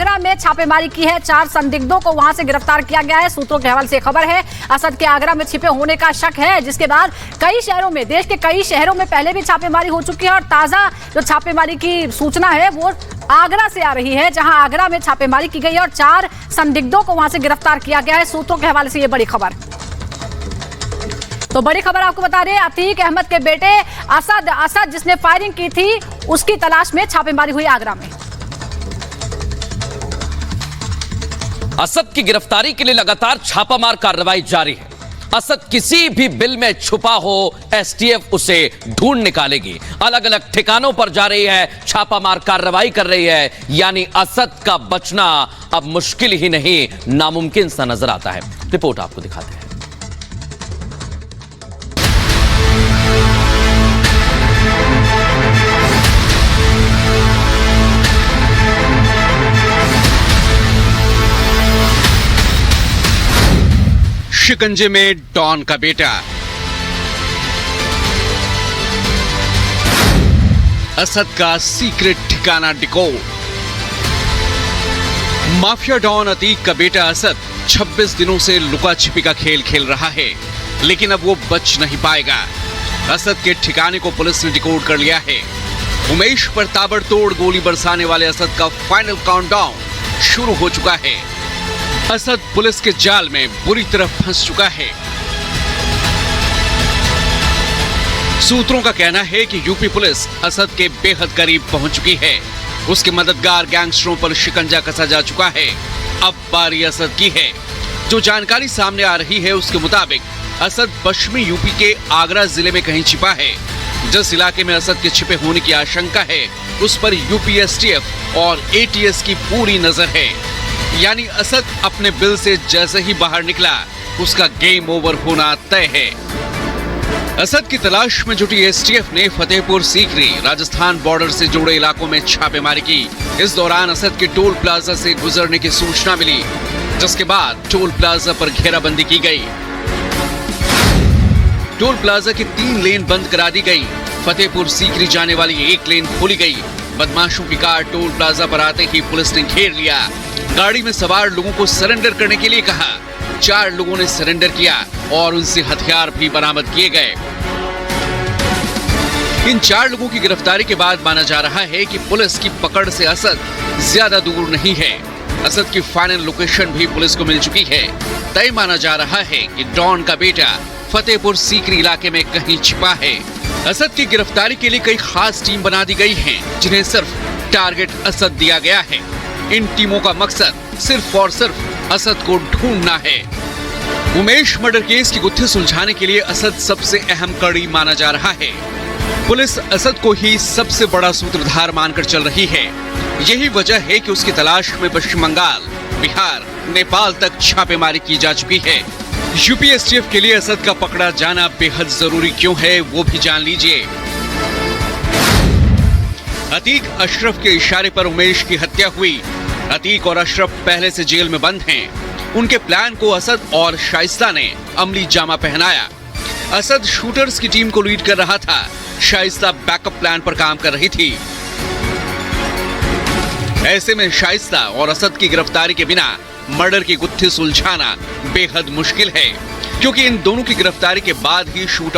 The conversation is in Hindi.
आगरा में छापेमारी की है। 4 संदिग्धों को वहां से गिरफ्तार किया गया है। सूत्रों के हवाले से खबर है असद के आगरा में छिपे होने का शक है, जिसके बाद कई शहरों में, देश के कई शहरों में पहले भी छापेमारी हो चुकी है और ताजा जो छापेमारी की सूचना है वो आगरा से आ रही है, जहां आगरा में छापेमारी की गई और 4 संदिग्धों को वहां से गिरफ्तार किया गया है। सूत्रों के हवाले से ये बड़ी खबर। तो बड़ी खबर आपको बता रहे हैं, अतीक अहमद के बेटे असद जिसने फायरिंग की थी, उसकी तलाश में छापेमारी हुई आगरा में। असद की गिरफ्तारी के लिए लगातार छापामार कार्रवाई जारी है। असद किसी भी बिल में छुपा हो, एसटीएफ उसे ढूंढ निकालेगी। अलग अलग ठिकानों पर जा रही है, छापामार कार्रवाई कर रही है। यानी असद का बचना अब मुश्किल ही नहीं, नामुमकिन सा नजर आता है। रिपोर्ट आपको दिखाते हैं। शिकंजे में डॉन का बेटा। असद का सीक्रेट ठिकाना डिकोड। माफिया डॉन अतीक का बेटा असद 26 दिनों से लुका छिपी का खेल खेल रहा है, लेकिन अब वो बच नहीं पाएगा। असद के ठिकाने को पुलिस ने डिकोड कर लिया है। उमेश पर ताबड़तोड़ गोली बरसाने वाले असद का फाइनल काउंटडाउन शुरू हो चुका है। असद पुलिस के जाल में बुरी तरह फंस चुका है। सूत्रों का कहना है कि यूपी पुलिस असद के बेहद करीब पहुंच चुकी है। उसके मददगार गैंगस्टरों पर शिकंजा कसा जा चुका है। अब बारी असद की है। जो जानकारी सामने आ रही है उसके मुताबिक असद पश्चिमी यूपी के आगरा जिले में कहीं छिपा है। जिस इलाके में असद के छिपे होने की आशंका है, उस पर यूपी एसटीएफ और एटीएस की पूरी नजर है। यानी असद अपने बिल से जैसे ही बाहर निकला, उसका गेम ओवर होना तय है। असद की तलाश में जुटी एसटीएफ ने फतेहपुर सीकरी, राजस्थान बॉर्डर से जुड़े इलाकों में छापेमारी की। इस दौरान असद के टोल प्लाजा से गुजरने की सूचना मिली, जिसके बाद टोल प्लाजा पर घेराबंदी की गई। टोल प्लाजा की 3 लेन बंद करा दी गई। फतेहपुर सीकरी जाने वाली 1 लेन खोली गई। बदमाशों की कार टोल प्लाजा पर आते ही पुलिस ने घेर लिया। गाड़ी में सवार लोगों को सरेंडर करने के लिए कहा। 4 लोगों ने सरेंडर किया और उनसे हथियार भी बरामद किए गए। इन 4 लोगों की गिरफ्तारी के बाद माना जा रहा है कि पुलिस की पकड़ से असद ज्यादा दूर नहीं है। असद की फाइनल लोकेशन भी पुलिस को मिल चुकी है। तय माना जा रहा है कि डॉन का बेटा फतेहपुर सीकरी इलाके में कहीं छिपा है। असद की गिरफ्तारी के लिए कई खास टीम बना दी गई हैं, जिन्हें सिर्फ टारगेट असद दिया गया है। इन टीमों का मकसद सिर्फ और सिर्फ असद को ढूंढना है। उमेश मर्डर केस की गुत्थी सुलझाने के लिए असद सबसे अहम कड़ी माना जा रहा है। पुलिस असद को ही सबसे बड़ा सूत्रधार मानकर चल रही है। यही वजह है कि उसकी तलाश में पश्चिम बंगाल, बिहार, नेपाल तक छापेमारी की जा चुकी है। यूपी एसटीएफ के लिए असद का पकड़ा जाना बेहद जरूरी क्यों है, वो भी जान लीजिए। अतीक अशरफ के इशारे पर उमेश की हत्या हुई। अतीक और अशरफ पहले से जेल में बंद हैं। उनके प्लान को असद और शाइस्ता ने अमली जामा पहनाया। असद शूटर्स की टीम को लीड कर रहा था, शाइस्ता बैकअप प्लान पर काम कर रही थी। ऐसे में शाइस्ता और असद की गिरफ्तारी के बिना मर्डर की गुत्थी सुलझाना बेहद मुश्किल है, क्योंकि इन दोनों की गिरफ्तारी के बाद ही शूट